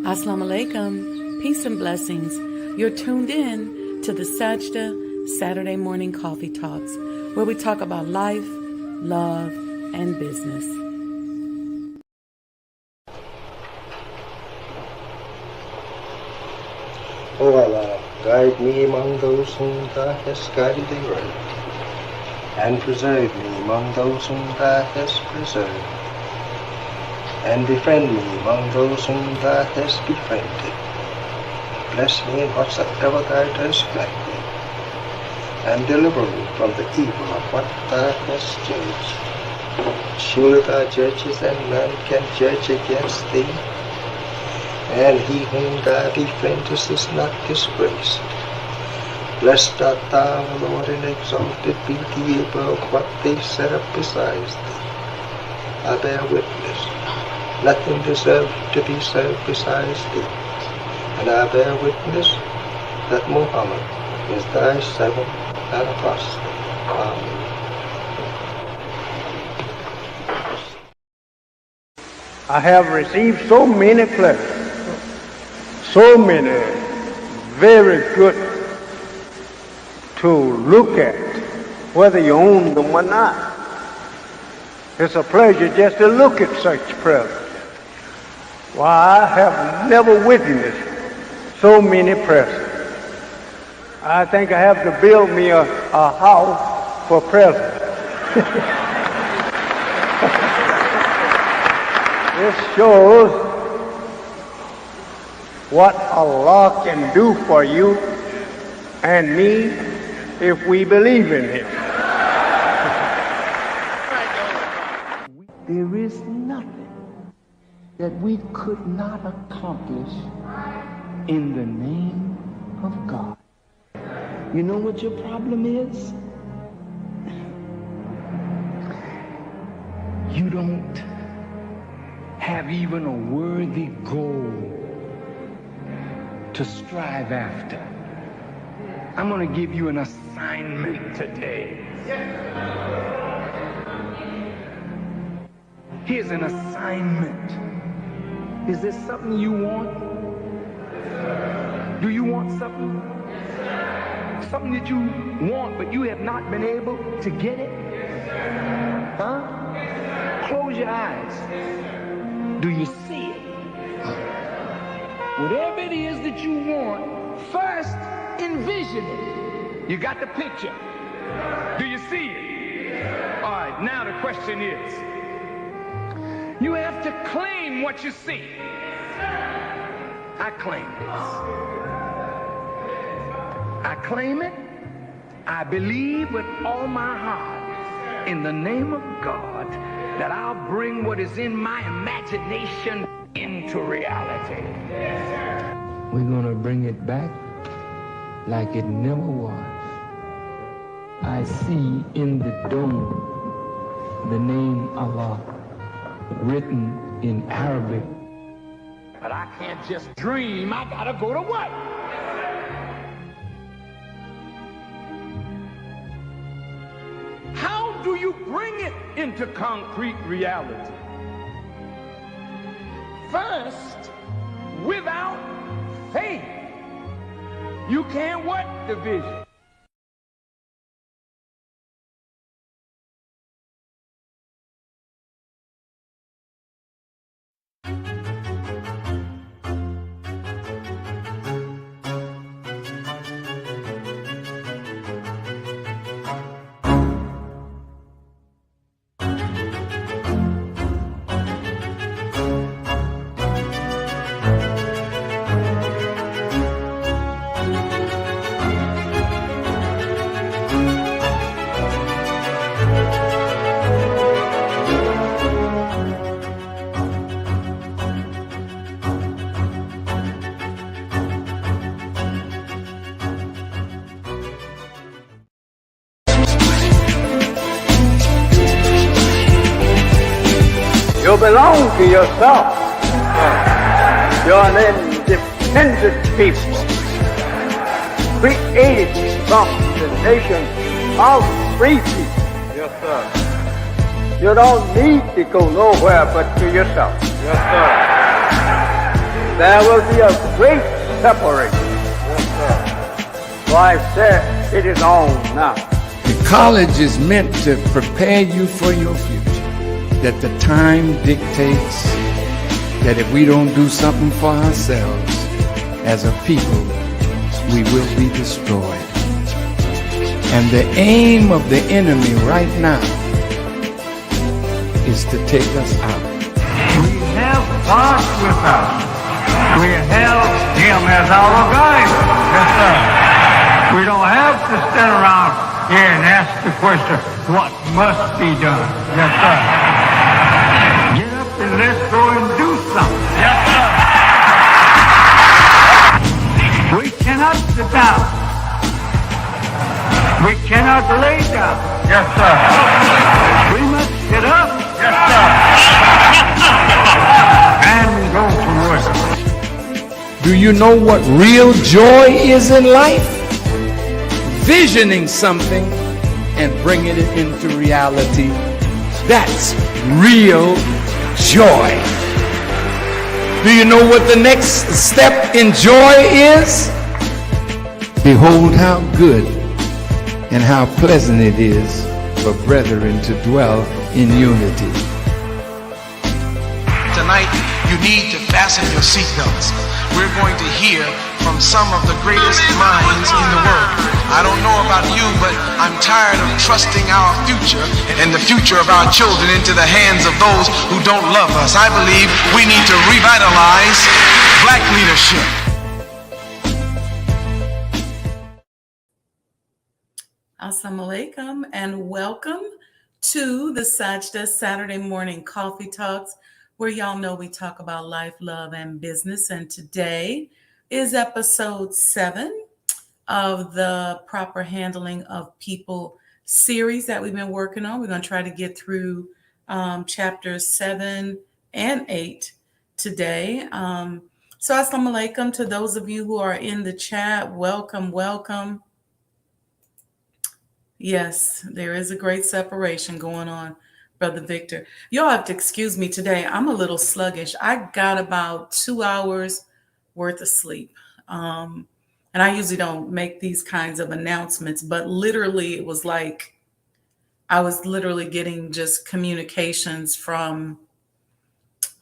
Assalamu alaikum, peace and blessings. You're tuned in to the Sajdah Saturday Morning Coffee Talks, where we talk about life, love, and business. O Allah, guide me among those whom Thou hast guided Thee right, and preserve me among those whom Thou hast preserved, and befriend me among those whom Thou hast befriended. Bless me in whatsoever Thou dost grant me, and deliver me from the evil of what Thou hast judged. Surely Thou judgest, and none can judge against Thee, and he whom Thou befriendest is not disgraced. Blessed art Thou, O Lord, and exalted be Thee above what they set up besides Thee. I bear witness, nothing deserves to be served besides Thee, and I bear witness that Muhammad is Thy servant and apostle. Amen. I have received so many pleasures, so many very good to look at, whether you own them or not. It's a pleasure just to look at such presents. Why, I have never witnessed so many presents. I think I have to build me a house for presents. This shows what Allah can do for you and me if we believe in Him. There is nothing that we could not accomplish in the name of God. You know what your problem is? You don't have even a worthy goal to strive after. I'm going to give you an assignment today. Here's an assignment. Is this something you want? Do you want something? Something that you want, but you have not been able to get it? Huh? Close your eyes. Do you see it? Whatever it is that you want, first envision it. You got the picture. Do you see it? All right, now the question is, you have to claim what you see. I claim this. I claim it. I believe with all my heart in the name of God that I'll bring what is in my imagination into reality. We're going to bring it back like it never was. I see in the dome the name Allah written in Arabic. But I can't just dream. I got to go to work. How do you bring it into concrete reality? First, without faith, you can't work the vision. You belong to yourself. You're an independent people, created from the nation of free people. Yes, sir. You don't need to go nowhere but to yourself. Yes, sir. There will be a great separation. Yes, sir. So I said, it is on now. The college is meant to prepare you for your future. That the time dictates that if we don't do something for ourselves as a people, we will be destroyed. And the aim of the enemy right now is to take us out. We have God with us. We have Him as our guide. Yes, sir. We don't have to stand around here and ask the question, what must be done? Yes, sir. Get up and let's go and do something. Yes, sir. We cannot sit down. We cannot lay down. Yes, sir. We must get up. Yes, sir. And go to work. Do you know what real joy is in life? Visioning something and bringing it into reality. That's real joy. Do you know what the next step in joy is? Behold how good and how pleasant it is for brethren to dwell in unity. Tonight, you need to fasten your seatbelts. We're going to hear from some of the greatest minds in the world. I don't know about you, but I'm tired of trusting our future and the future of our children into the hands of those who don't love us. I believe we need to revitalize black leadership. Assalamu alaikum and welcome to the Sajdah Saturday Morning Coffee Talks, where y'all know we talk about life, love, and business. And today is episode 7 of the Proper Handling of People series that we've been working on. We're going to try to get through chapters 7 and 8 today. So assalamu alaikum to those of you who are in the chat. Welcome, welcome. Yes, there is a great separation going on, Brother Victor. Y'all have to excuse me today. I'm a little sluggish. I got about 2 hours worth of sleep. And I usually don't make these kinds of announcements, but literally it was like I was literally getting just communications from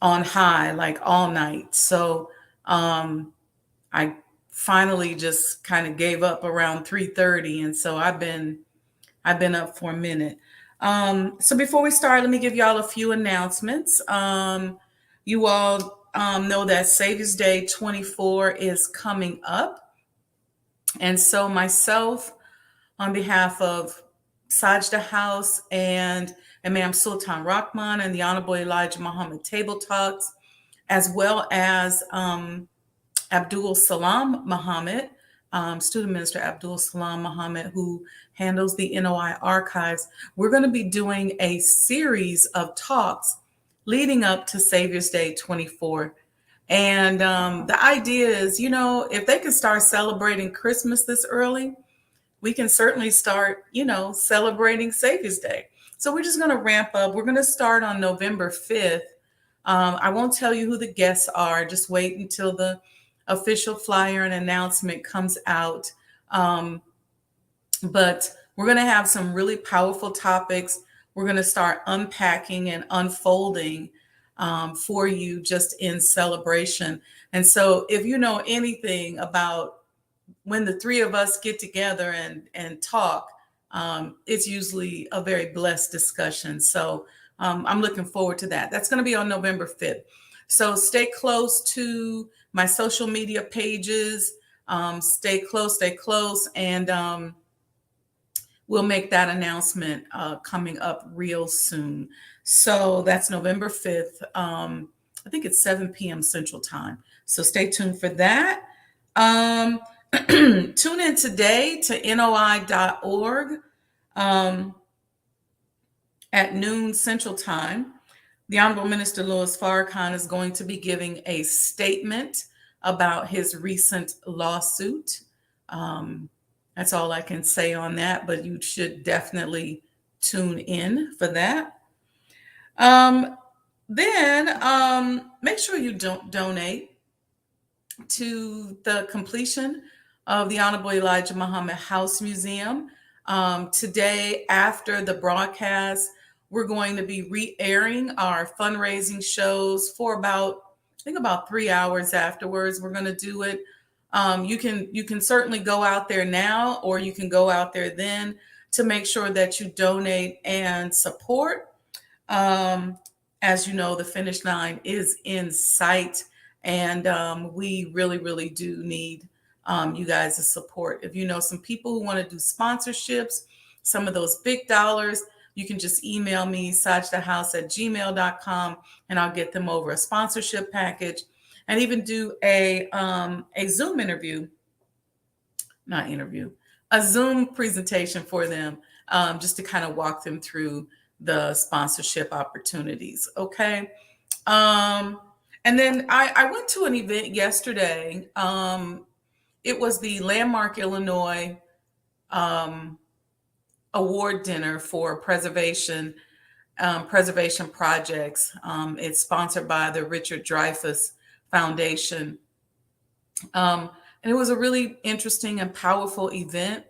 on high, like all night. So I finally just kind of gave up around 3:30. And so I've been up for a minute. So before we start, let me give y'all a few announcements. You all know that Savior's Day 24 is coming up. And so myself, on behalf of Sajdah House and Imam Sultan Rahman and the Honorable Elijah Muhammad Table Talks, as well as Abdul Salam Muhammad, Student Minister Abdul Salam Muhammad, who handles the NOI archives, we're going to be doing a series of talks leading up to Savior's Day 24. And the idea is, you know, if they can start celebrating Christmas this early, we can certainly start, you know, celebrating Savior's Day. So we're just going to ramp up. We're going to start on November 5th. I won't tell you who the guests are. Just wait until the official flyer and announcement comes out. But we're going to have some really powerful topics. We're going to start unpacking and unfolding for you just in celebration. And so if you know anything about when the three of us get together and talk, it's usually a very blessed discussion. So I'm looking forward to that. That's going to be on November 5th. So stay close to my social media pages. Stay close, and we'll make that announcement coming up real soon. So that's November 5th. I think it's 7 p.m. Central Time. So stay tuned for that. Tune in today to noi.org at noon Central Time, The Honorable Minister Louis Farrakhan is going to be giving a statement about his recent lawsuit. Um, that's all I can say on that, but you should definitely tune in for that. Then make sure you don't donate to the completion of the Honorable Elijah Muhammad House Museum. Today, after the broadcast, we're going to be re-airing our fundraising shows for about 3 hours afterwards. We're going to do it. You can certainly go out there now, or you can go out there then to make sure that you donate and support. Um, as you know, the finish line is in sight, and we really, really do need you guys' support. If you know some people who want to do sponsorships, some of those big dollars, you can just email me, sajdahhouse@gmail.com, and I'll get them over a sponsorship package and even do a Zoom interview, not interview, a Zoom presentation for them, just to kind of walk them through the sponsorship opportunities. Okay. And then I went to an event yesterday. It was the Landmark Illinois award dinner for preservation projects. It's sponsored by the Richard Dreyfuss Foundation. And it was a really interesting and powerful event.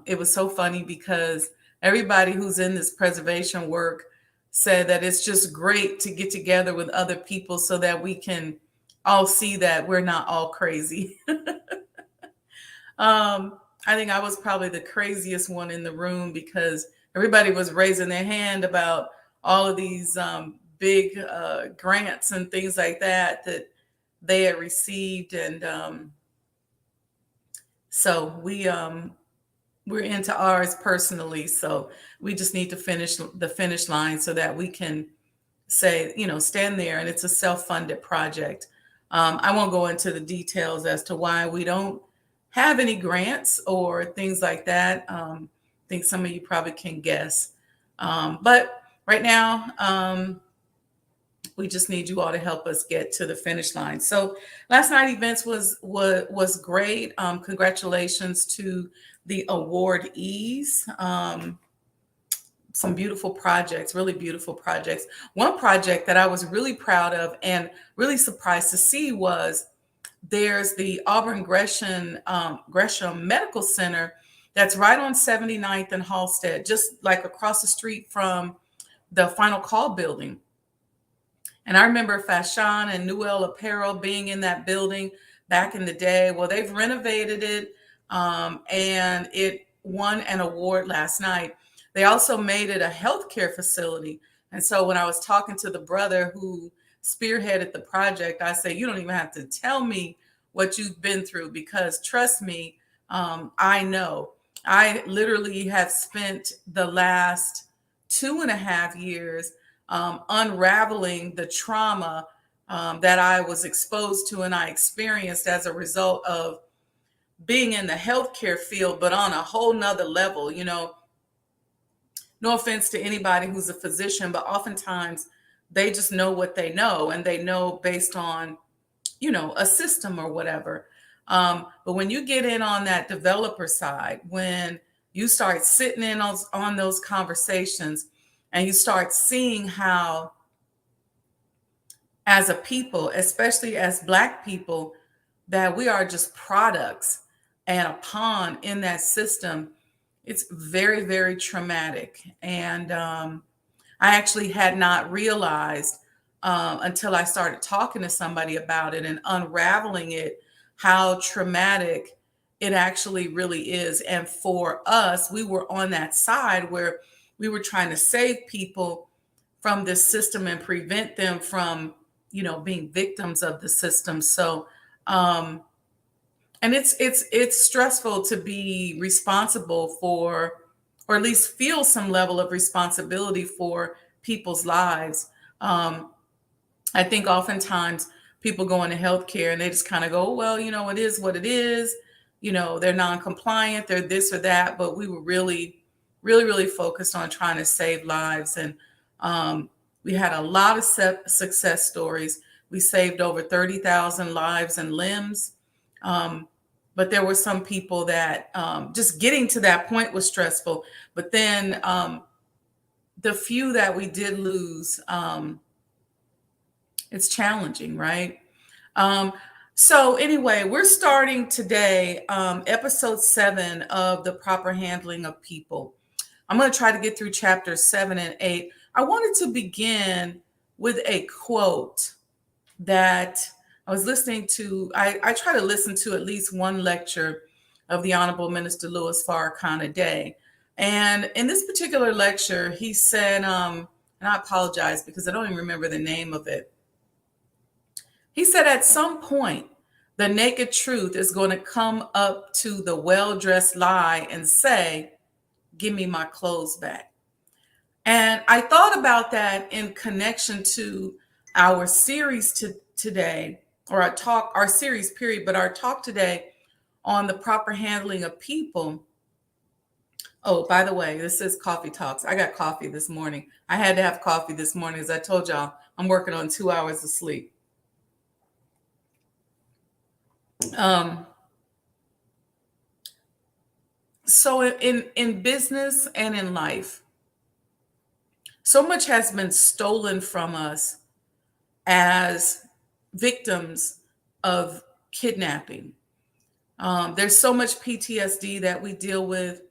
It was so funny because everybody who's in this preservation work said that it's just great to get together with other people so that we can all see that we're not all crazy. I think I was probably the craziest one in the room because everybody was raising their hand about all of these big grants and things like that they had received. And so we're into ours personally. So we just need to finish the finish line so that we can say, stand there. And it's a self-funded project. I won't go into the details as to why we don't have any grants or things like that. I think some of you probably can guess. But right now, we just need you all to help us get to the finish line. So last night events was great. Congratulations to the awardees. Some beautiful projects, really beautiful projects. One project that I was really proud of and really surprised to see was there's the Auburn Gresham Medical Center that's right on 79th and Halstead, just like across the street from the Final Call building. And I remember Fashion and Newell Apparel being in that building back in the day. Well, they've renovated it, and it won an award last night. They also made it a healthcare facility. And so when I was talking to the brother who spearheaded the project, I said, you don't even have to tell me what you've been through, because trust me, I know. I literally have spent the last 2.5 years unraveling the trauma that I was exposed to and I experienced as a result of being in the healthcare field, but on a whole nother level. No offense to anybody who's a physician, but oftentimes they just know what they know, and they know based on, a system or whatever. But when you get in on that developer side, when you start sitting in on those conversations, and you start seeing how, as a people, especially as Black people, that we are just products and a pawn in that system, it's very, very traumatic. And I actually had not realized until I started talking to somebody about it and unraveling it, how traumatic it actually really is. And for us, we were on that side where we were trying to save people from this system and prevent them from, being victims of the system. So, and it's stressful to be responsible for, or at least feel some level of responsibility for people's lives. I think oftentimes people go into healthcare and they just kind of go, well, it is what it is. They're non-compliant, they're this or that. But we were really, really, really focused on trying to save lives. And We had a lot of success stories. We saved over 30,000 lives and limbs. But there were some people that just getting to that point was stressful. But then the few that we did lose, it's challenging, right? So anyway, we're starting today, episode 7 of The Proper Handling of People. I'm going to try to get through chapters 7 and 8. I wanted to begin with a quote that I was listening to. I try to listen to at least one lecture of the Honorable Minister Louis Farrakhan a day. And in this particular lecture, he said, and I apologize because I don't even remember the name of it. He said, at some point, the naked truth is going to come up to the well-dressed lie and say, give me my clothes back. And I thought about that in connection to our series today, or our series period, but our talk today on the proper handling of people. Oh, by the way, this is Coffee Talks. I got coffee this morning. I had to have coffee this morning. As I told y'all, I'm working on 2 hours of sleep. So in business and in life, so much has been stolen from us as victims of kidnapping. There's so much PTSD that we deal with.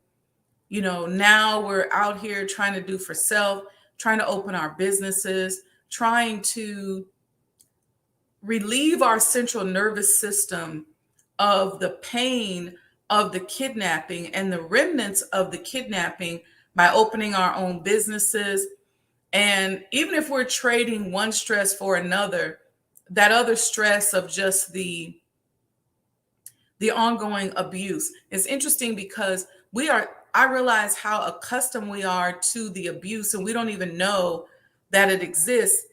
You know, now we're out here trying to do for self, trying to open our businesses, trying to relieve our central nervous system of the pain of the kidnapping and the remnants of the kidnapping by opening our own businesses. And even if we're trading one stress for another, that other stress of just the ongoing abuse is interesting because I realize how accustomed we are to the abuse, and we don't even know that it exists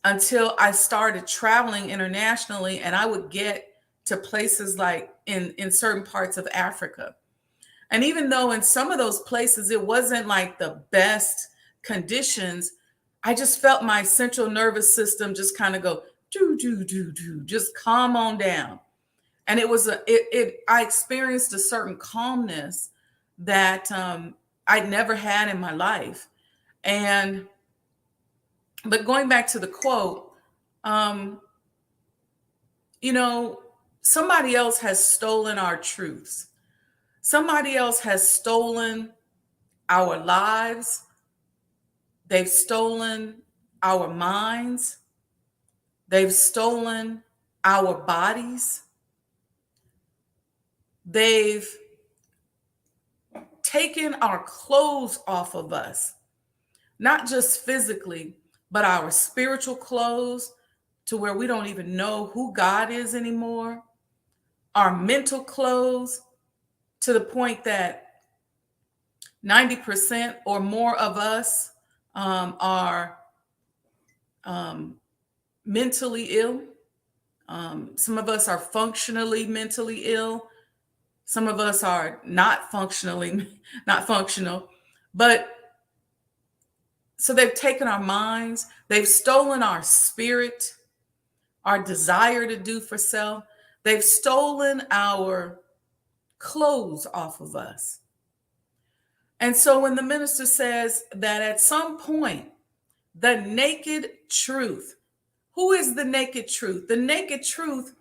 until I started traveling internationally, and I would get to places like in certain parts of Africa. And even though in some of those places it wasn't like the best conditions, I just felt my central nervous system just kind of go do do do do, just calm on down. And it was I experienced a certain calmness that I'd never had in my life. But going back to the quote, somebody else has stolen our truths. Somebody else has stolen our lives. They've stolen our minds. They've stolen our bodies. They've taken our clothes off of us, not just physically, but our spiritual clothes, to where we don't even know who God is anymore. Our mental clothes, to the point that 90% or more of us are mentally ill. Some of us are functionally mentally ill. Some of us are not functional. But so they've taken our minds, they've stolen our spirit, our desire to do for self. They've stolen our clothes off of us. And so when the minister says that at some point, the naked truth, who is the naked truth? The naked truth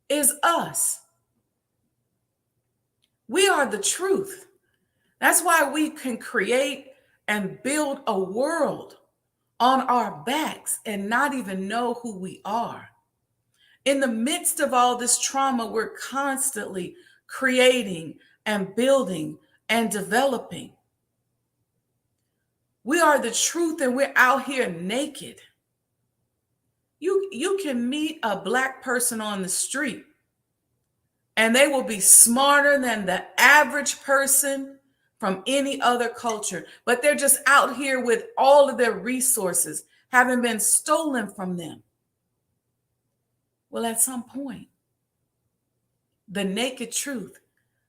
is us. We are the truth. That's why we can create and build a world on our backs and not even know who we are. In the midst of all this trauma, we're constantly creating and building and developing. We are the truth, and we're out here naked. You can meet a Black person on the street, and they will be smarter than the average person from any other culture, but they're just out here with all of their resources having been stolen from them. Well, at some point, the naked truth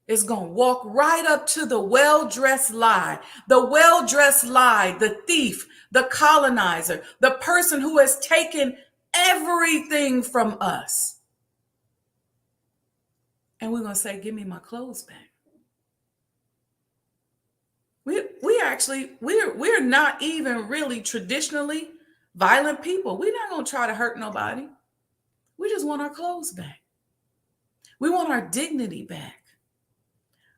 is going to walk right up to the well-dressed lie, the thief, the colonizer, the person who has taken everything from us. And we're going to say, give me my clothes back. We're not even really traditionally violent people. We're not going to try to hurt nobody. We just want our clothes back. We want our dignity back.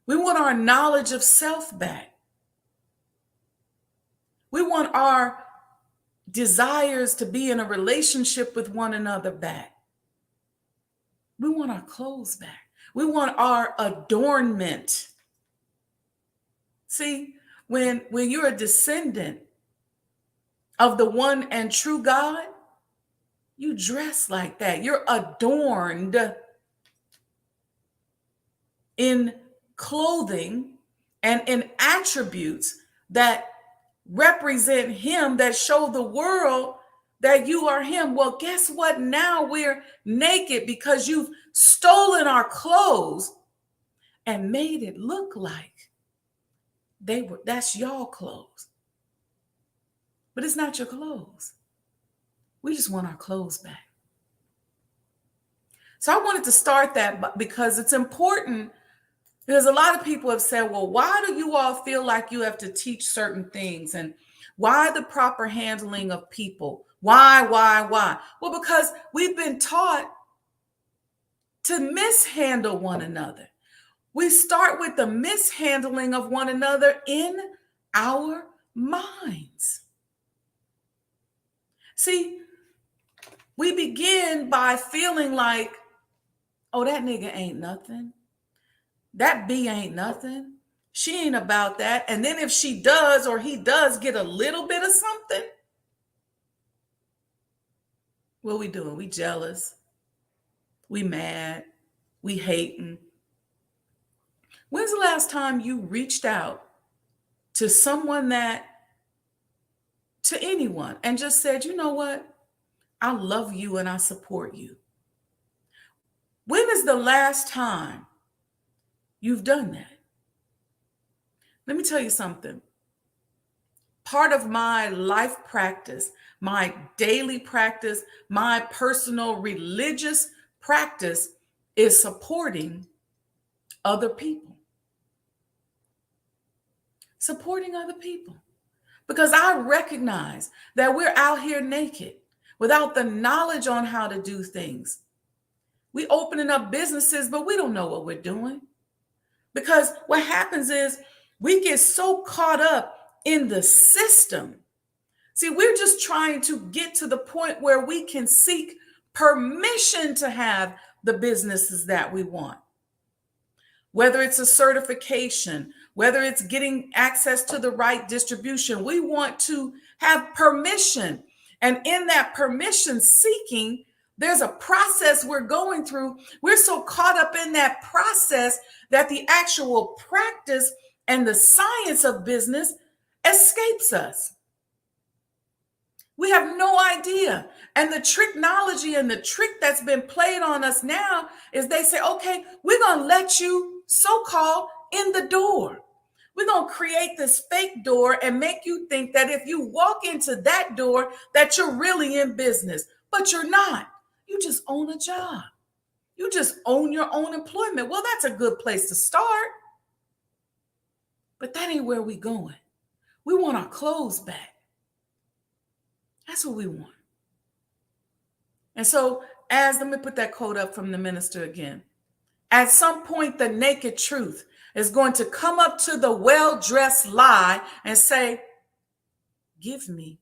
We want our knowledge of self back. We want our desires to be in a relationship with one another back. We want our clothes back. We want our adornment. See, when you're a descendant of the one and true God, you dress like that. You're adorned in clothing and in attributes that represent him, that show the world that you are him. Well, guess what? Now we're naked because you've stolen our clothes and made it look like that's y'all clothes. But it's not your clothes. We just want our clothes back. So I wanted to start that because it's important. Because a lot of people have said, well, why do you all feel like you have to teach certain things? And why the proper handling of people? Why? Well, because we've been taught to mishandle one another. We start with the mishandling of one another in our minds. See, we begin by feeling like, oh, that nigga ain't nothing. That B ain't nothing. She ain't about that. And then if she does or he does get a little bit of something, what we doing? We jealous. We mad. We hating. When's the last time you reached out to someone to anyone and just said, you know what? I love you and I support you. When is the last time you've done that? Let me tell you something. Part of my life practice, my daily practice, my personal religious practice is supporting other people. Supporting other people. Because I recognize that we're out here naked without the knowledge on how to do things. We opening up businesses, but we don't know what we're doing. Because what happens is we get so caught up in the system. See, we're just trying to get to the point where we can seek permission to have the businesses that we want. Whether it's a certification, whether it's getting access to the right distribution, we want to have permission. And in that permission seeking, there's a process we're going through. We're so caught up in that process that the actual practice and the science of business escapes us. We have no idea. And the technology and the trick that's been played on us now is they say, okay, we're going to let you so-called in the door. We're going to create this fake door and make you think that if you walk into that door, that you're really in business, but you're not. You just own a job. You just own your own employment. Well, that's a good place to start. But that ain't where we're going. We want our clothes back. That's what we want. And so, let me put that quote up from the minister again. At some point, the naked truth is going to come up to the well-dressed lie and say, give me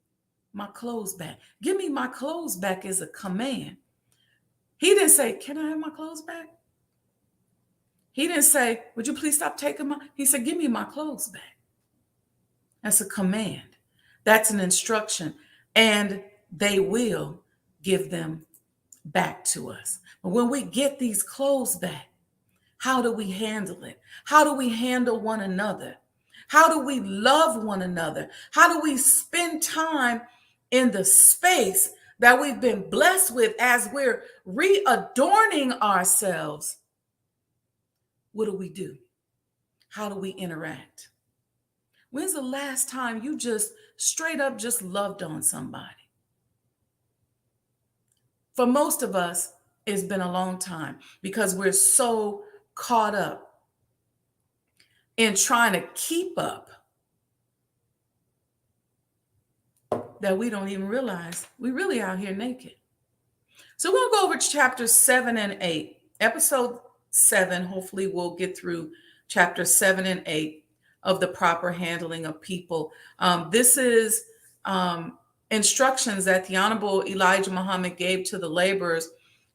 my clothes back. Give me my clothes back is a command. He didn't say, can I have my clothes back? He didn't say, would you please stop taking he said, give me my clothes back. That's a command. That's an instruction. And they will give them back to us. But when we get these clothes back, how do we handle it? How do we handle one another? How do we love one another? How do we spend time in the space that we've been blessed with as we're readorning ourselves? What do we do? How do we interact? When's the last time you just straight up just loved on somebody? For most of us, it's been a long time because we're so caught up in trying to keep up that we don't even realize we really out here naked. So we'll go over chapters 7 and 8. Episode 7, hopefully we'll get through chapters 7 and 8 of the proper handling of people. This is instructions that the Honorable Elijah Muhammad gave to the laborers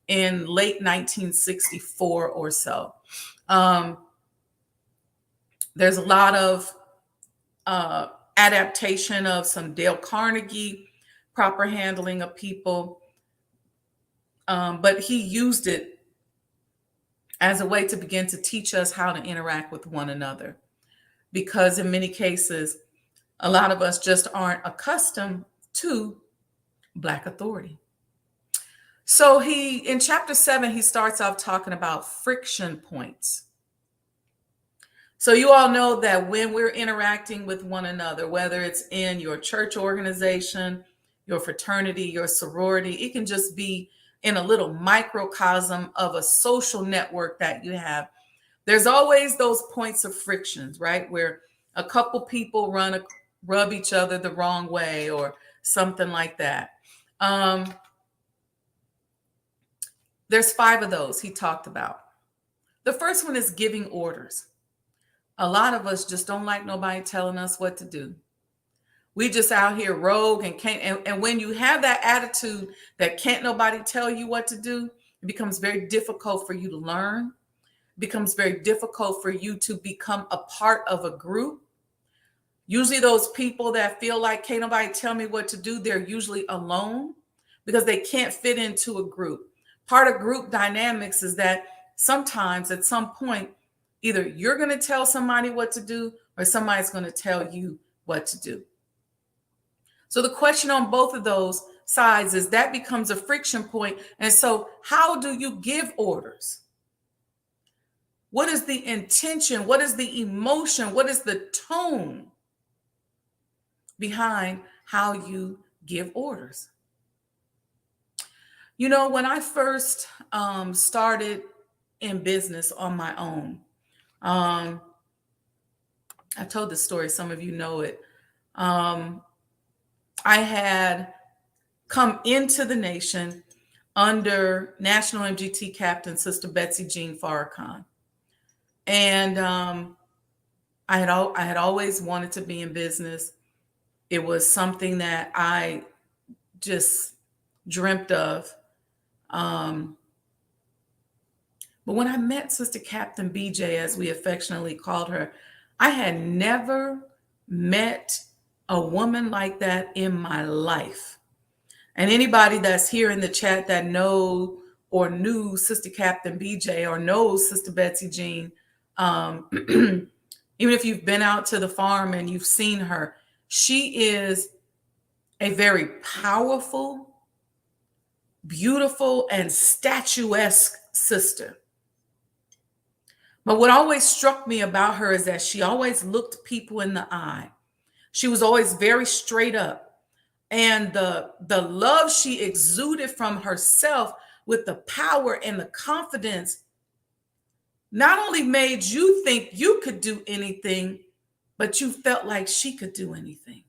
in late 1964 or so. There's a lot of adaptation of some Dale Carnegie proper handling of people, but he used it as a way to begin to teach us how to interact with one another, because in many cases a lot of us just aren't accustomed to Black authority. So in chapter 7, he starts off talking about friction points. So you all know that when we're interacting with one another, whether it's in your church organization, your fraternity, your sorority, it can just be in a little microcosm of a social network that you have. There's always those points of frictions, right? Where a couple people rub each other the wrong way or something like that. There's 5 of those he talked about. The first one is giving orders. A lot of us just don't like nobody telling us what to do. We just out here rogue and can't. And when you have that attitude that can't nobody tell you what to do, it becomes very difficult for you to learn. It becomes very difficult for you to become a part of a group. Usually those people that feel like can't nobody tell me what to do, they're usually alone because they can't fit into a group. Part of group dynamics is that sometimes at some point, either you're going to tell somebody what to do or somebody's going to tell you what to do. So the question on both of those sides is that becomes a friction point. And so how do you give orders? What is the intention? What is the emotion? What is the tone behind how you give orders? You know, when I first started in business on my own, I've told this story, some of you know it. I had come into the nation under National MGT Captain Sister Betsy Jean Farrakhan. And I had always wanted to be in business. It was something that I just dreamt of. But when I met Sister Captain BJ, as we affectionately called her, I had never met a woman like that in my life. And anybody that's here in the chat that know or knew Sister Captain BJ or knows Sister Betsy Jean, even if you've been out to the farm and you've seen her, she is a very powerful, beautiful, and statuesque sister. But what always struck me about her is that she always looked people in the eye. She was always very straight up. And the love she exuded from herself with the power and the confidence not only made you think you could do anything, but you felt like she could do anything.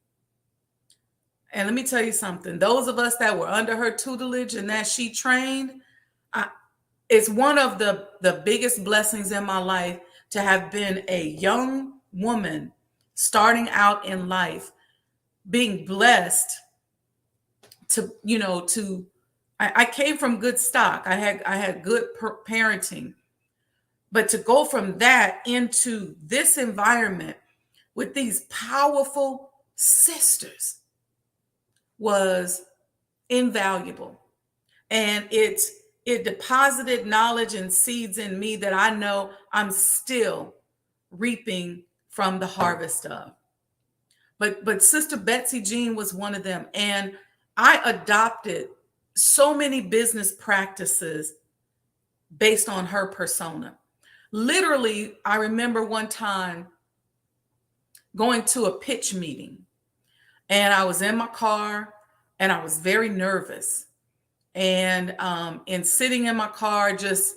And let me tell you something. Those of us that were under her tutelage and that she trained, it's one of the biggest blessings in my life to have been a young woman starting out in life, being blessed I came from good stock. I had good parenting, but to go from that into this environment with these powerful sisters was invaluable. And it deposited knowledge and seeds in me that I know I'm still reaping from the harvest of. But Sister Betsy Jean was one of them. And I adopted so many business practices based on her persona. Literally, I remember one time going to a pitch meeting, and I was in my car and I was very nervous. And sitting in my car, just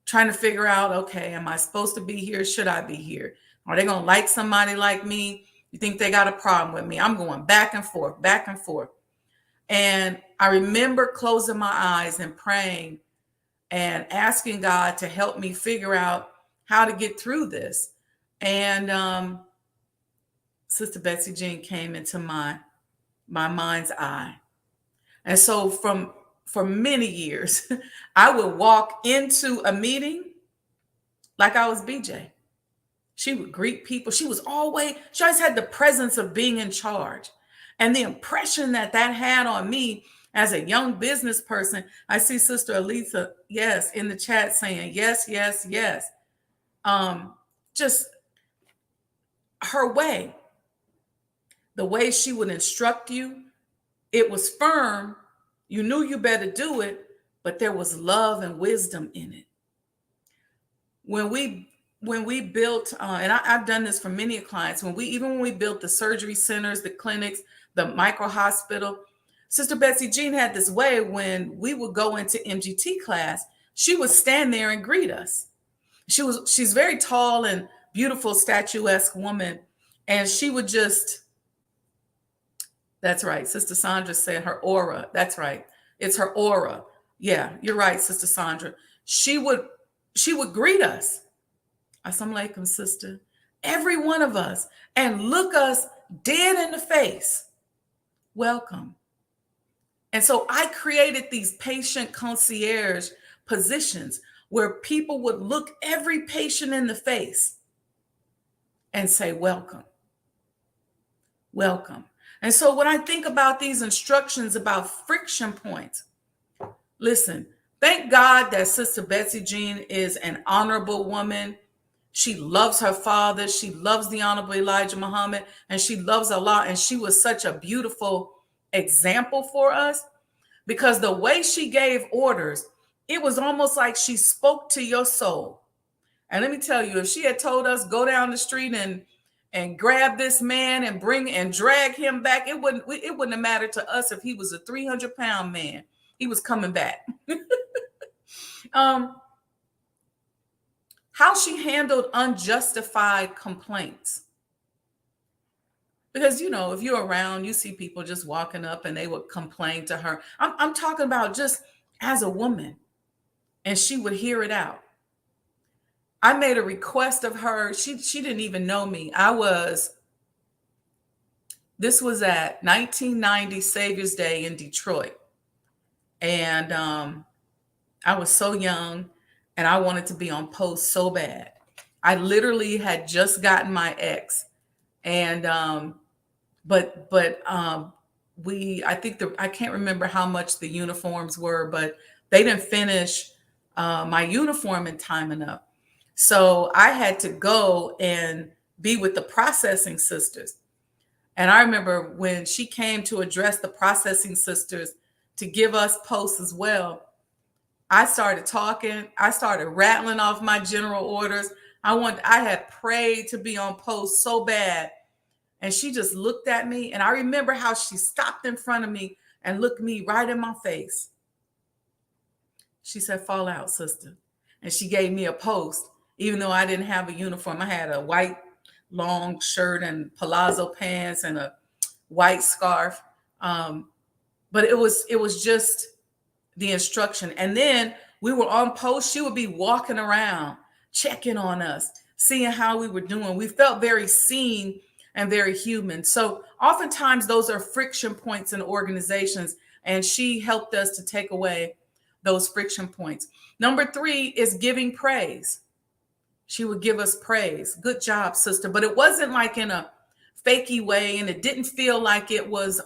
trying to figure out, okay, am I supposed to be here? Should I be here? Are they going to like somebody like me? You think they got a problem with me? I'm going back and forth, back and forth. And I remember closing my eyes and praying and asking God to help me figure out how to get through this. And Sister Betsy Jean came into my mind's eye. And so for many years, I would walk into a meeting like I was BJ. She would greet people. She always had the presence of being in charge. And the impression that had on me as a young business person, I see Sister Alisa, yes, in the chat saying, yes, yes, yes. Just her way, the way she would instruct you, it was firm. You knew you better do it, but there was love and wisdom in it. When we built, and I've done this for many clients, when we built the surgery centers, the clinics, the micro hospital, Sister Betsy Jean had this way when we would go into MGT class, she would stand there and greet us. She's very tall and beautiful, statuesque woman, and she would just, that's right, Sister Sandra said her aura. That's right, it's her aura. Yeah, you're right, Sister Sandra. She would greet us. Assalamu alaikum, sister. Every one of us, and look us dead in the face. Welcome. And so I created these patient concierge positions where people would look every patient in the face and say, welcome. Welcome. And so when I think about these instructions about friction points, listen, thank God that Sister Betsy Jean is an honorable woman. She loves her father. She loves the Honorable Elijah Muhammad, and she loves Allah. And she was such a beautiful example for us because the way she gave orders, it was almost like she spoke to your soul. And let me tell you, if she had told us go down the street and grab this man and drag him back, it wouldn't have mattered to us if he was a 300-pound man. He was coming back. How she handled unjustified complaints. Because, if you're around, you see people just walking up and they would complain to her. I'm talking about just as a woman, and she would hear it out. I made a request of her. She didn't even know me. This was at 1990 Savior's Day in Detroit. And I was so young and I wanted to be on post so bad. I literally had just gotten my ex. And I can't remember how much the uniforms were, but they didn't finish my uniform in time enough. So I had to go and be with the processing sisters. And I remember when she came to address the processing sisters to give us posts as well, I started talking. I started rattling off my general orders. I had prayed to be on post so bad. And she just looked at me. And I remember how she stopped in front of me and looked me right in my face. She said, fall out, sister. And she gave me a post, even though I didn't have a uniform. I had a white long shirt and palazzo pants and a white scarf. But it was just the instruction. And then we were on post. She would be walking around, checking on us, seeing how we were doing. We felt very seen and very human. So oftentimes those are friction points in organizations, and she helped us to take away those friction points. Number 3 is giving praise. She would give us praise. Good job, sister. But it wasn't like in a fakey way, and it didn't feel like it was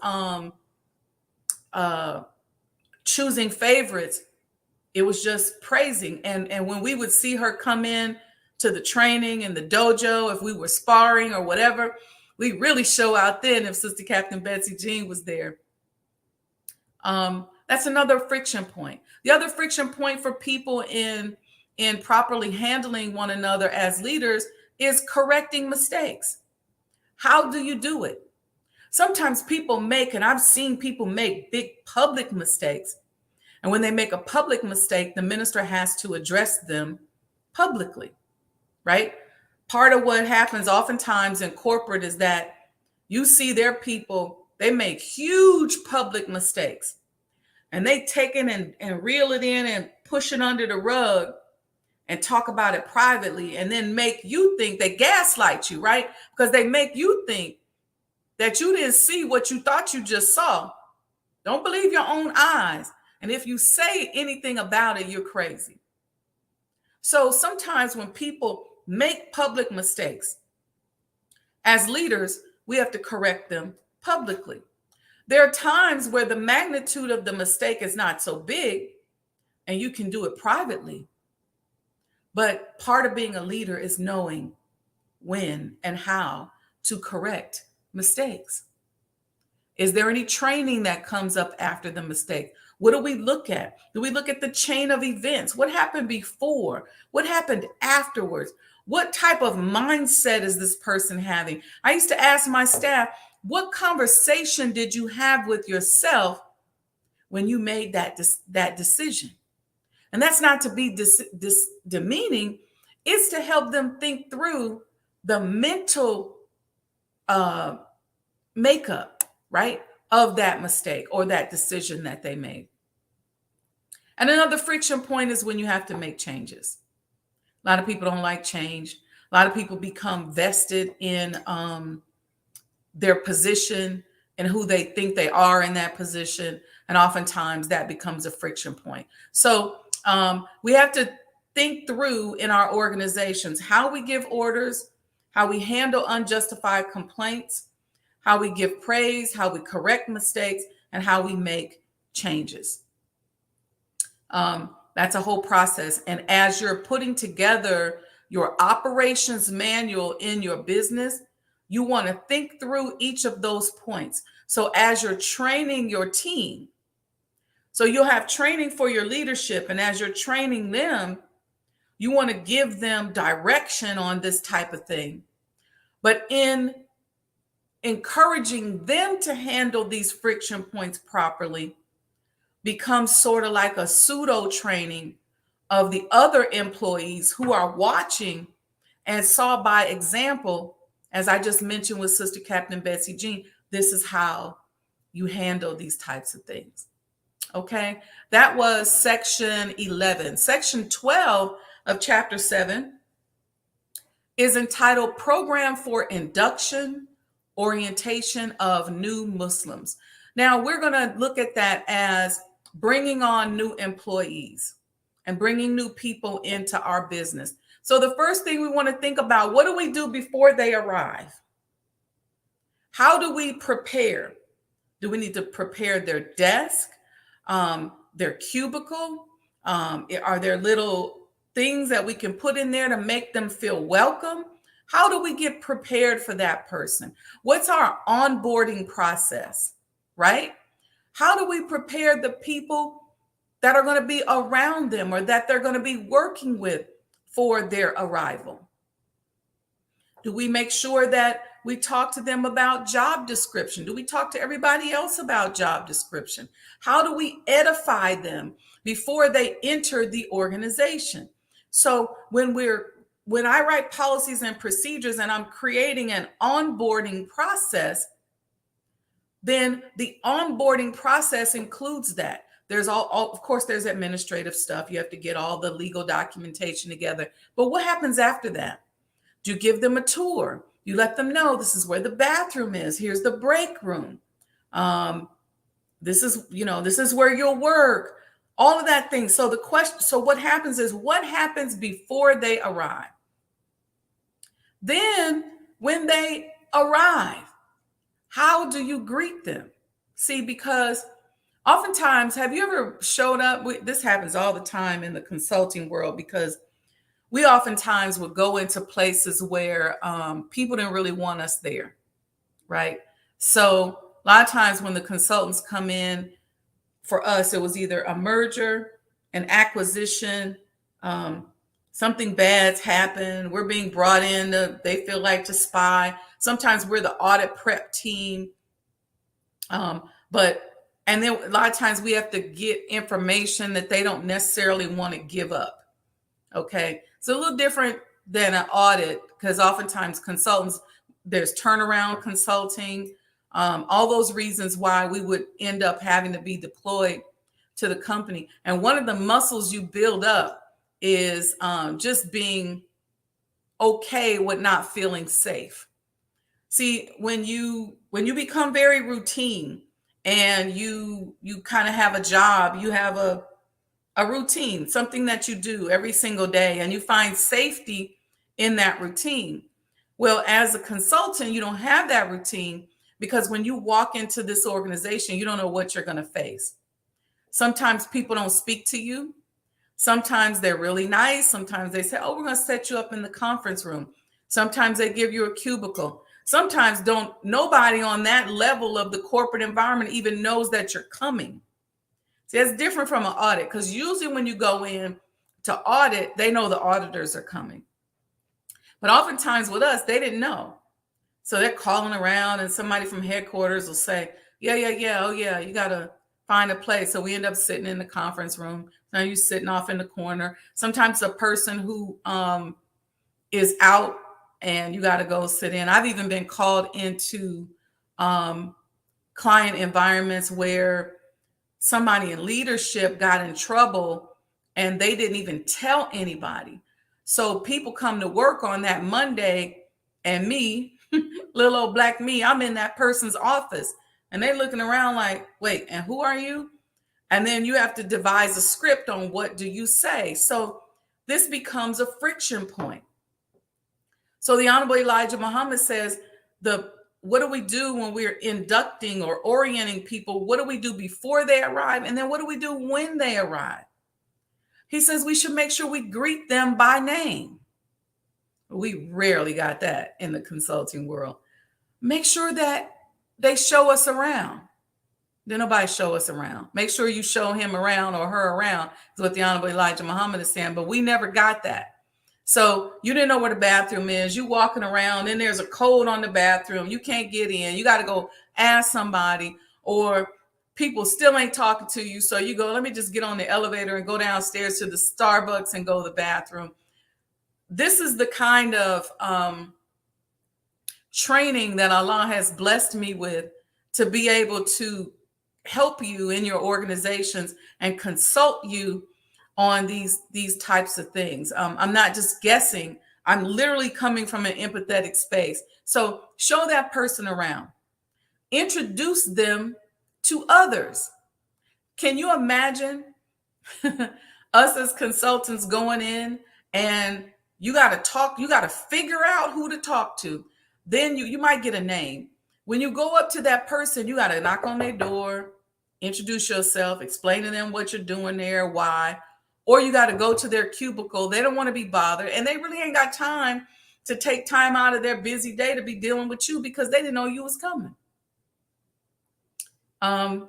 choosing favorites. It was just praising. And when we would see her come in to the training and the dojo, if we were sparring or whatever, we really show out then if Sister Captain Betsy Jean was there. That's another friction point. The other friction point for people in in properly handling one another as leaders is correcting mistakes. How do you do it? Sometimes people make, and I've seen people make big public mistakes. And when they make a public mistake, the minister has to address them publicly, right? Part of what happens oftentimes in corporate is that you see their people, they make huge public mistakes and they take it and reel it in and push it under the rug and talk about it privately, and then make you think, they gaslight you, right? Because they make you think that you didn't see what you thought you just saw. Don't believe your own eyes. And if you say anything about it, you're crazy. So sometimes when people make public mistakes, as leaders, we have to correct them publicly. There are times where the magnitude of the mistake is not so big and you can do it privately. But part of being a leader is knowing when and how to correct mistakes. Is there any training that comes up after the mistake? What do we look at? Do we look at the chain of events? What happened before? What happened afterwards? What type of mindset is this person having? I used to ask my staff, what conversation did you have with yourself when you made that decision? And that's not to be demeaning. It's to help them think through the mental makeup, right, of that mistake or that decision that they made. And another friction point is when you have to make changes. A lot of people don't like change. A lot of people become vested in their position and who they think they are in that position. And oftentimes that becomes a friction point. So we have to think through in our organizations how we give orders, how we handle unjustified complaints, how we give praise, how we correct mistakes, and how we make changes. That's a whole process. And as you're putting together your operations manual in your business, you want to think through each of those points. So as you're training your team, so you'll have training for your leadership, and as you're training them, you want to give them direction on this type of thing. But in encouraging them to handle these friction points properly becomes sort of like a pseudo training of the other employees who are watching and saw by example, as I just mentioned with Sister Captain Betsy Jean, this is how you handle these types of things. Okay, that was section 11. Section 12 of chapter 7 is entitled Program for Induction, Orientation of New Muslims. Now, we're going to look at that as bringing on new employees and bringing new people into our business. So the first thing we want to think about, what do we do before they arrive? How do we prepare? Do we need to prepare their desk, their cubicle? Are there little things that we can put in there to make them feel welcome? How do we get prepared for that person? What's our onboarding process, right? How do we prepare the people that are going to be around them or that they're going to be working with for their arrival? Do we make sure that we talk to them about job description? Do we talk to everybody else about job description? How do we edify them before they enter the organization? So when I write policies and procedures and I'm creating an onboarding process, then the onboarding process includes that. There's of course, there's administrative stuff. You have to get all the legal documentation together. But what happens after that? Do you give them a tour? You let them know this is where the bathroom is. Here's the break room. This is where you'll work. All of that thing. So what happens is, what happens before they arrive? Then when they arrive, how do you greet them? See, because oftentimes, have you ever showed up? This happens all the time in the consulting world, because we oftentimes would go into places where people didn't really want us there, right? So a lot of times when the consultants come in, for us, it was either a merger, an acquisition, something bad's happened. We're being brought in they feel like to spy. Sometimes we're the audit prep team. And then a lot of times we have to get information that they don't necessarily want to give up. Okay. So a little different than an audit, because oftentimes consultants, there's turnaround consulting, all those reasons why we would end up having to be deployed to the company. And one of the muscles you build up is just being okay with not feeling safe. See, when you become very routine and you kind of have a job, you have a routine, something that you do every single day, and you find safety in that routine. Well, as a consultant, you don't have that routine, because when you walk into this organization, you don't know what you're going to face. Sometimes people don't speak to you. Sometimes they're really nice. Sometimes they say, oh, we're going to set you up in the conference room. Sometimes they give you a cubicle. Sometimes nobody on that level of the corporate environment even knows that you're coming. See, that's different from an audit, because usually when you go in to audit, they know the auditors are coming. But oftentimes with us, they didn't know. So they're calling around, and somebody from headquarters will say, yeah, oh yeah, you got to find a place. So we end up sitting in the conference room. Now you're sitting off in the corner. Sometimes a person who is out and you got to go sit in. I've even been called into client environments where somebody in leadership got in trouble and they didn't even tell anybody. So people come to work on that Monday, and me, little old black me, I'm in that person's office, and they're looking around like, wait, and who are you? And then you have to devise a script on what do you say. So this becomes a friction point. So the Honorable Elijah Muhammad says, what do we do when we're inducting or orienting people? What do we do before they arrive? And then what do we do when they arrive? He says we should make sure we greet them by name. We rarely got that in the consulting world. Make sure that they show us around. Then nobody show us around. Make sure you show him around or her around, is what the Honorable Elijah Muhammad is saying. But we never got that. So you didn't know where the bathroom is. You walking around, and there's a code on the bathroom. You can't get in. You got to go ask somebody, or people still ain't talking to you. So you go, let me just get on the elevator and go downstairs to the Starbucks and go to the bathroom. This is the kind of training that Allah has blessed me with, to be able to help you in your organizations and consult you on these types of things. I'm not just guessing. I'm literally coming from an empathetic space. So show that person around. Introduce them to others. Can you imagine us as consultants going in, and you got to talk, you got to figure out who to talk to. Then you might get a name. When you go up to that person, you got to knock on their door, introduce yourself, explain to them what you're doing there, why. Or you got to go to their cubicle. They don't want to be bothered, and they really ain't got time to take time out of their busy day to be dealing with you, because they didn't know you was coming. Then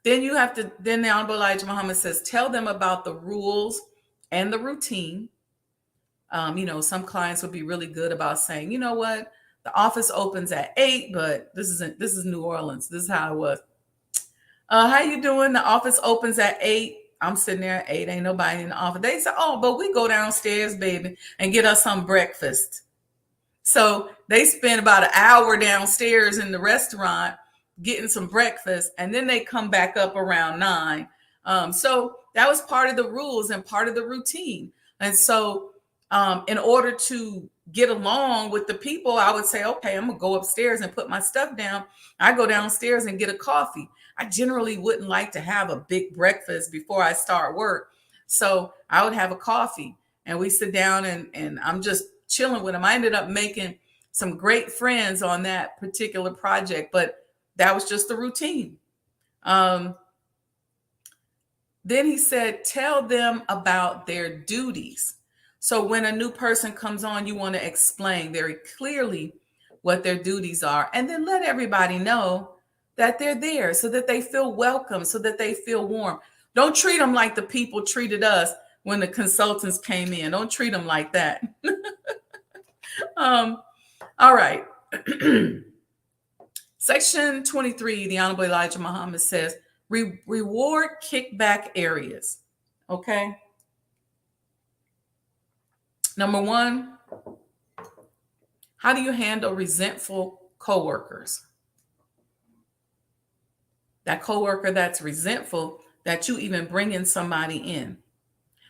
the Honorable Elijah Muhammad says, tell them about the rules and the routine. Some clients would be really good about saying, you know what, the office opens at 8, but this is New Orleans. This is how it was. How you doing? The office opens at 8. I'm sitting there at 8. Ain't nobody in the office. They say, oh, but we go downstairs, baby, and get us some breakfast. So they spend about an hour downstairs in the restaurant getting some breakfast, and then they come back up around 9. So that was part of the rules and part of the routine. And so in order to get along with the people, I would say, okay, I'm going to go upstairs and put my stuff down. I go downstairs and get a coffee. I generally wouldn't like to have a big breakfast before I start work. So I would have a coffee, and we sit down, and I'm just chilling with them. I ended up making some great friends on that particular project, but that was just the routine. Then he said, tell them about their duties. So when a new person comes on, you want to explain very clearly what their duties are, and then let everybody know that they're there so that they feel welcome, so that they feel warm. Don't treat them like the people treated us when the consultants came in. Don't treat them like that. All right. Section 23, the Honorable Elijah Muhammad says, reward kickback areas. Okay. Number one, how do you handle resentful coworkers? That coworker that's resentful that you even bring in somebody in.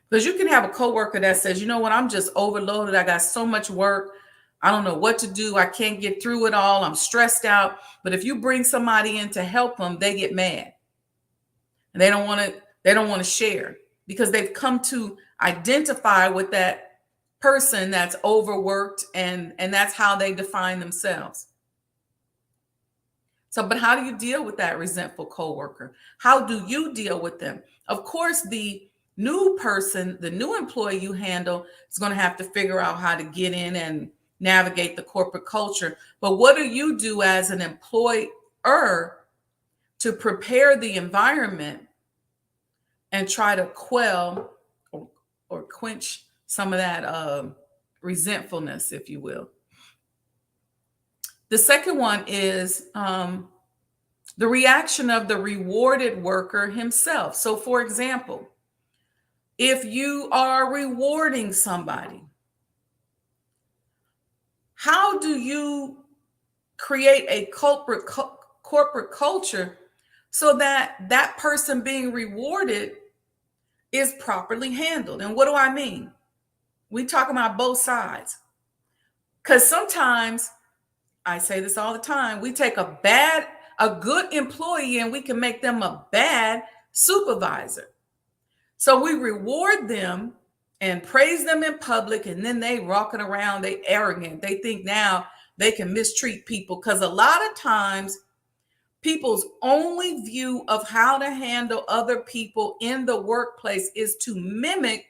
Because you can have a coworker that says, you know what, I'm just overloaded. I got so much work. I don't know what to do. I can't get through it all. I'm stressed out. But if you bring somebody in to help them, they get mad. And they don't want to share because they've come to identify with that person that's overworked, and that's how they define themselves. So, but how do you deal with that resentful coworker? How do you deal with them? Of course, the new person, the new employee you handle is going to have to figure out how to get in and navigate the corporate culture. But what do you do as an employer to prepare the environment and try to quell or quench some of that resentfulness, if you will? The second one is the reaction of the rewarded worker himself. So, for example, if you are rewarding somebody, how do you create a corporate culture so that that person being rewarded is properly handled? And what do I mean? We talk about both sides. Because sometimes, I say this all the time, we take a good employee and we can make them a bad supervisor. So we reward them and praise them in public, and then they rocking around, they arrogant. They think now they can mistreat people, because a lot of times people's only view of how to handle other people in the workplace is to mimic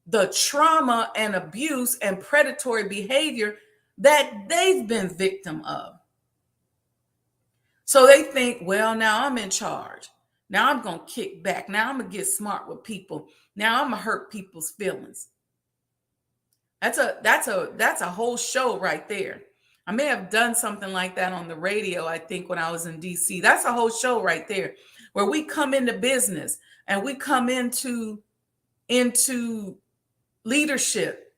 the trauma and abuse and predatory behavior that they've been victim of. So they think, well, now I'm in charge. Now I'm going to kick back. Now I'm going to get smart with people. Now I'm going to hurt people's feelings. That's a whole show right there. I may have done something like that on the radio, I think, when I was in DC. That's a whole show right there, where we come into business and we come into leadership,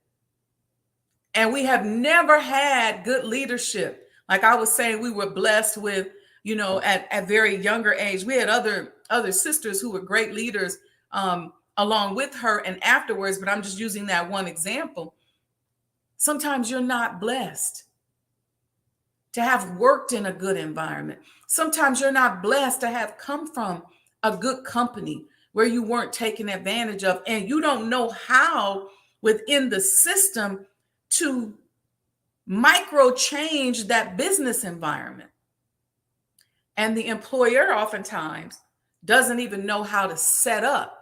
and we have never had good leadership. Like I was saying, we were blessed with, at very younger age, we had other sisters who were great leaders along with her and afterwards, but I'm just using that one example. Sometimes you're not blessed to have worked in a good environment. Sometimes you're not blessed to have come from a good company where you weren't taken advantage of, and you don't know how within the system to micro change that business environment. And the employer oftentimes doesn't even know how to set up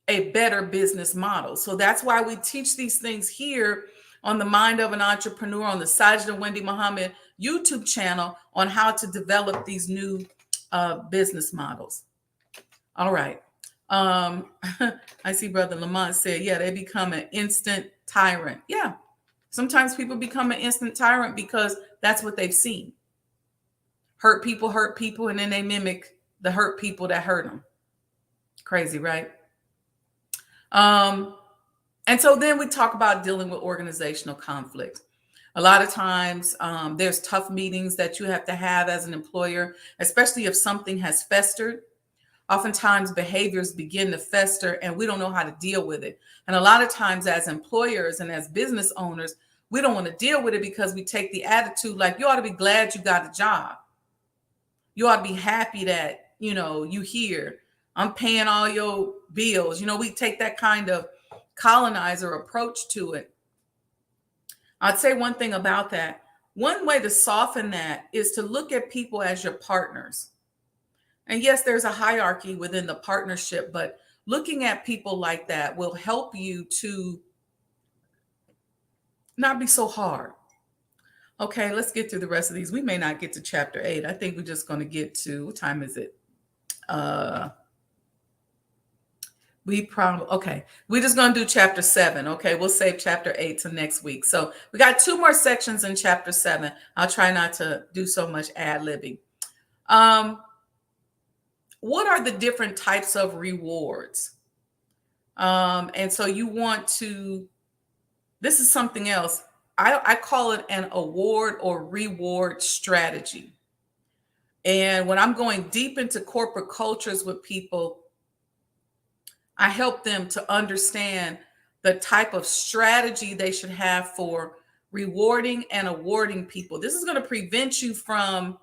a better business model. So that's why we teach these things here on the Mind of an Entrepreneur, on the Sajdah Wendy Muhammad YouTube channel, on how to develop these new business models. All right. I see Brother Lamont said, yeah, they become an instant tyrant. Yeah. Sometimes people become an instant tyrant because that's what they've seen. Hurt people, and then they mimic the hurt people that hurt them. Crazy, right? And so then we talk about dealing with organizational conflict. A lot of times there's tough meetings that you have to have as an employer, especially if something has festered. Oftentimes behaviors begin to fester and we don't know how to deal with it. And a lot of times as employers and as business owners, we don't want to deal with it because we take the attitude like, you ought to be glad you got a job. You ought to be happy that, you here. I'm paying all your bills. We take that kind of colonizer approach to it. I'd say one thing about that. One way to soften that is to look at people as your partners. And yes, there's a hierarchy within the partnership, but looking at people like that will help you to not be so hard. Okay, let's get through the rest of these. We may not get to chapter 8. I think we're just going to get to, what time is it? Okay. We're just going to do chapter 7. Okay. We'll save chapter 8 to next week. So we got 2 more sections in chapter 7. I'll try not to do so much ad-libbing. What are the different types of rewards? And so you want to, this is something else. I call it an award or reward strategy. And when I'm going deep into corporate cultures with people, I help them to understand the type of strategy they should have for rewarding and awarding people. This is going to prevent you from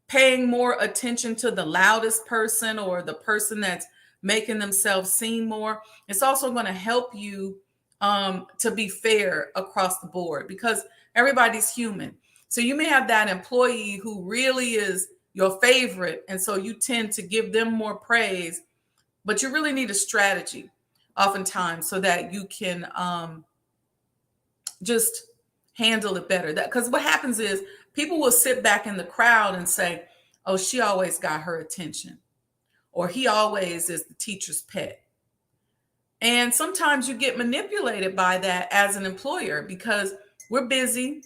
paying more attention to the loudest person or the person that's making themselves seem more. It's also going to help you to be fair across the board because everybody's human. So you may have that employee who really is your favorite, and so you tend to give them more praise, but you really need a strategy oftentimes so that you can just handle it better. That because what happens is people will sit back in the crowd and say, oh, she always got her attention, or he always is the teacher's pet. And sometimes you get manipulated by that as an employer because we're busy,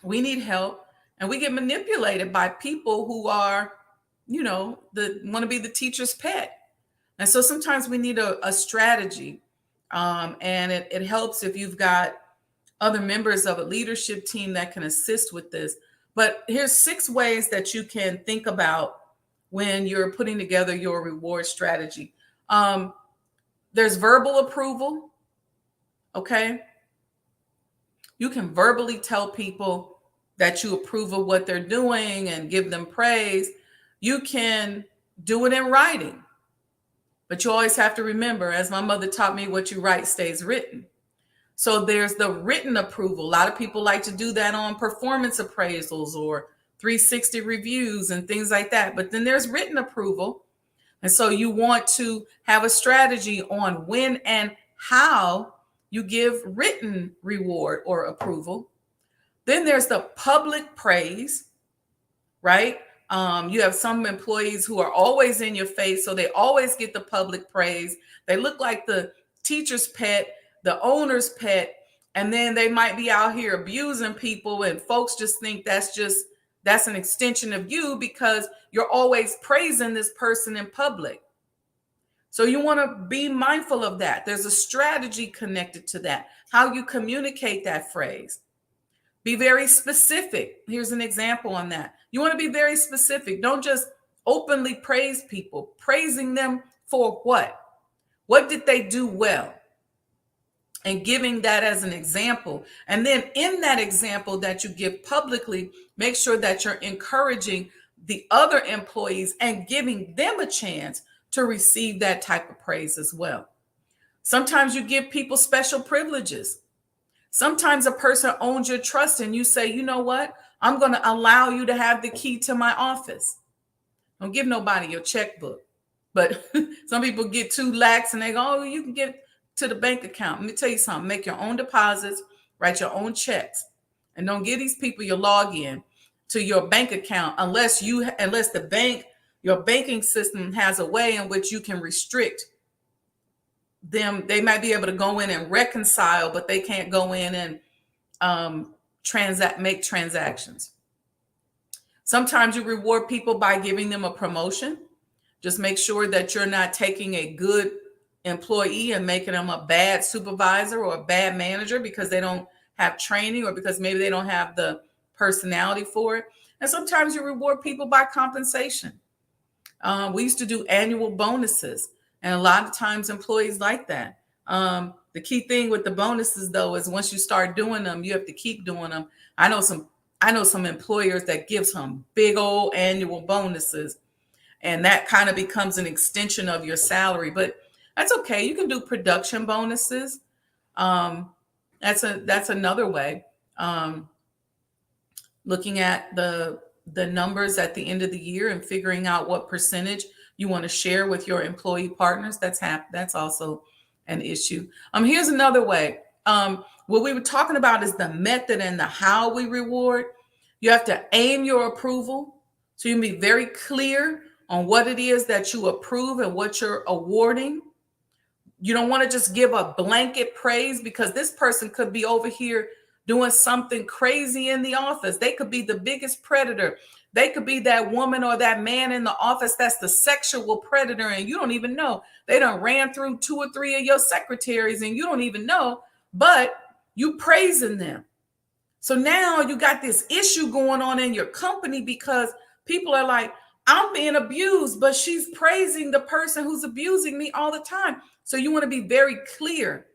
we need help, and we get manipulated by people who are, want to be the teacher's pet. And so sometimes we need a strategy. And it helps if you've got other members of a leadership team that can assist with this. But here's 6 ways that you can think about when you're putting together your reward strategy. There's verbal approval. Okay. You can verbally tell people that you approve of what they're doing and give them praise. You can do it in writing. But you always have to remember, as my mother taught me, what you write stays written. So there's the written approval. A lot of people like to do that on performance appraisals or 360 reviews and things like that. But then there's written approval. And so you want to have a strategy on when and how you give written reward or approval. Then there's the public praise, right? You have some employees who are always in your face, so they always get the public praise. They look like the teacher's pet, the owner's pet, and then they might be out here abusing people, and folks just think that's an extension of you because you're always praising this person in public. So you want to be mindful of that. There's a strategy connected to that, how you communicate that phrase. Be very specific. Here's an example on that. You want to be very specific. Don't just openly praise people. Praising them for what? What did they do well? And giving that as an example. And then in that example that you give publicly, make sure that you're encouraging the other employees and giving them a chance to receive that type of praise as well. Sometimes you give people special privileges. Sometimes a person owns your trust and you say, you know what? I'm going to allow you to have the key to my office. Don't give nobody your checkbook. But some people get too lax and they go, oh, you can get to the bank account. Let me tell you something. Make your own deposits, write your own checks, and don't give these people your login to your bank account unless your banking system has a way in which you can restrict them. They might be able to go in and reconcile, but they can't go in and make transactions. Sometimes you reward people by giving them a promotion. Just make sure that you're not taking a good employee and making them a bad supervisor or a bad manager because they don't have training or because maybe they don't have the personality for it. And sometimes you reward people by compensation. We used to do annual bonuses, and a lot of times employees like that. The key thing with the bonuses, though, is once you start doing them, you have to keep doing them. I know some employers that give some big old annual bonuses, and that kind of becomes an extension of your salary. But that's okay. You can do production bonuses. That's another way. Looking at the numbers at the end of the year and figuring out what percentage you want to share with your employee partners. That's also an issue. Here's another way. What we were talking about is the method and the how we reward. You have to aim your approval. So you can be very clear on what it is that you approve and what you're awarding. You don't want to just give a blanket praise, because this person could be over here doing something crazy in the office. They could be the biggest predator. They could be that woman or that man in the office that's the sexual predator, and you don't even know. They done ran through 2 or 3 of your secretaries and you don't even know, but you praising them. So now you got this issue going on in your company because people are like, I'm being abused, but she's praising the person who's abusing me all the time. So you want to be very clear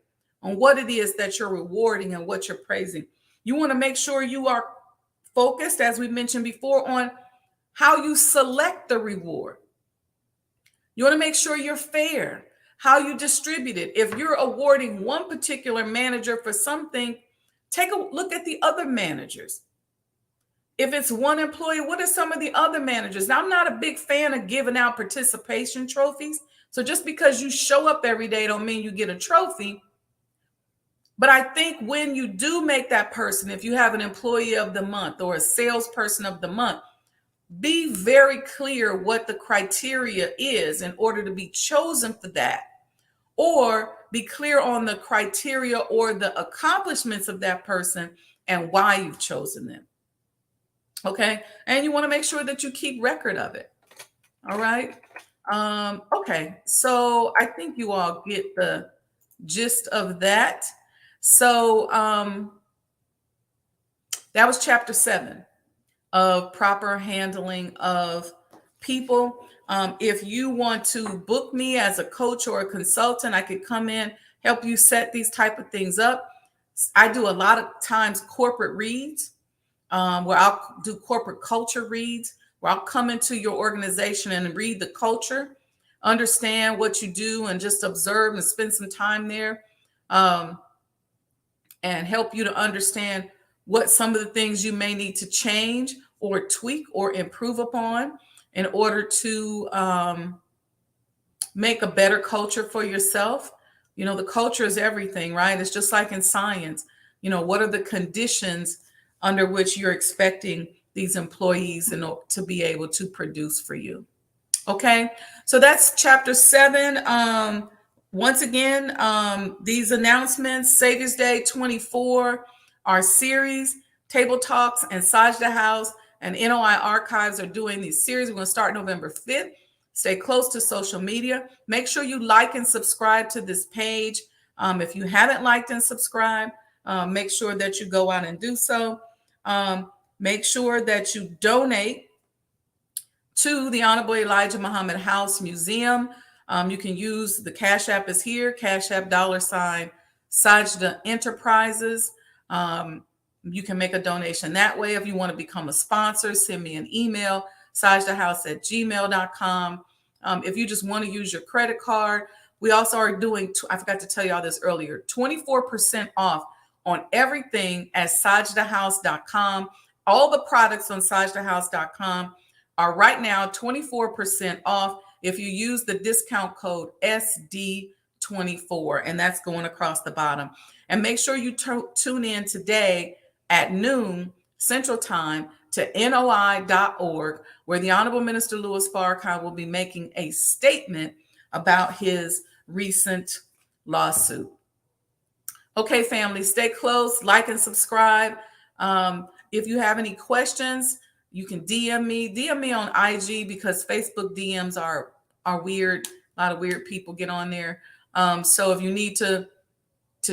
on what it is that you're rewarding and what you're praising. You want to make sure you are focused, as we mentioned before, on how you select the reward. You want to make sure you're fair, how you distribute it. If you're awarding one particular manager for something, take a look at the other managers. If it's one employee, what are some of the other managers? Now, I'm not a big fan of giving out participation trophies. So just because you show up every day don't mean you get a trophy. But I think when you do make that person, if you have an employee of the month or a salesperson of the month, be very clear what the criteria is in order to be chosen for that, or be clear on the criteria or the accomplishments of that person and why you've chosen them. Okay. And you want to make sure that you keep record of it. All right. Okay. So I think you all get the gist of that. So that was chapter 7 of proper handling of people. If you want to book me as a coach or a consultant, I could come in, help you set these type of things up. I do a lot of times corporate reads, where I'll do corporate culture reads, where I'll come into your organization and read the culture, understand what you do, and just observe and spend some time there, and help you to understand what some of the things you may need to change or tweak or improve upon in order to make a better culture for yourself. You know, the culture is everything, right? It's just like in science. You know, what are the conditions under which you're expecting these employees to be able to produce for you? Okay, so that's chapter 7. Once again, these announcements: Savior's Day 24, our series, Table Talks and Sajdah House and NOI Archives are doing these series. We're going to start November 5th. Stay close to social media. Make sure you like and subscribe to this page. If you haven't liked and subscribed, make sure that you go out and do so. Make sure that you donate to the Honorable Elijah Muhammad House Museum. You can use the Cash App is here, Cash App $ Sajdah Enterprises. You can make a donation that way. If you want to become a sponsor, send me an email, sajdahhouse@gmail.com. If you just want to use your credit card, we also are doing, I forgot to tell y'all this earlier, 24% off on everything at sajdahhouse.com. All the products on sajdahhouse.com are right now 24% off if you use the discount code SD24, and that's going across the bottom. And make sure you tune in today at noon Central Time to NOI.org, where the Honorable Minister Louis Farrakhan will be making a statement about his recent lawsuit. Okay, family, stay close, like and subscribe. If you have any questions, you can DM me on IG, because Facebook DMs are weird. A lot of weird people get on there. So if you need to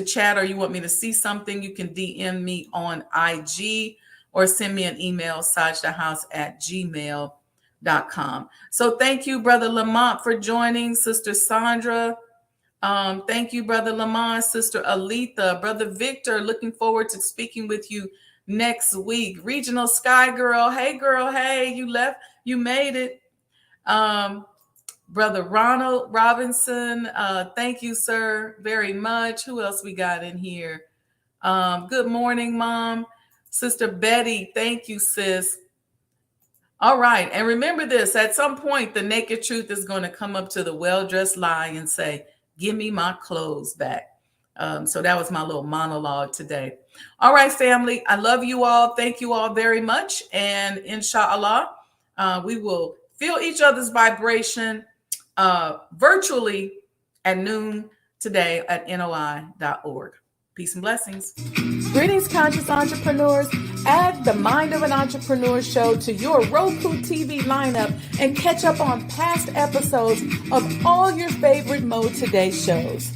chat or you want me to see something, you can DM me on IG or send me an email, sajdahhouse@gmail.com. So thank you, Brother Lamont, for joining. Sister Sandra, thank you, Brother Lamont. Sister Aletha, Brother Victor, looking forward to speaking with you next week. Regional Sky Girl, hey, you left, you made it. Brother Ronald Robinson, thank you, sir, very much. Who else we got in here? Good morning, Mom. Sister Betty, thank you, sis. All right, and remember this, at some point, the naked truth is going to come up to the well-dressed lie and say, give me my clothes back. So that was my little monologue today. All right, family, I love you all. Thank you all very much. And inshallah, we will feel each other's vibration virtually at noon today at NOI.org. Peace and blessings. Greetings, conscious entrepreneurs. Add the Mind of an Entrepreneur show to your Roku TV lineup and catch up on past episodes of all your favorite Mo Today shows.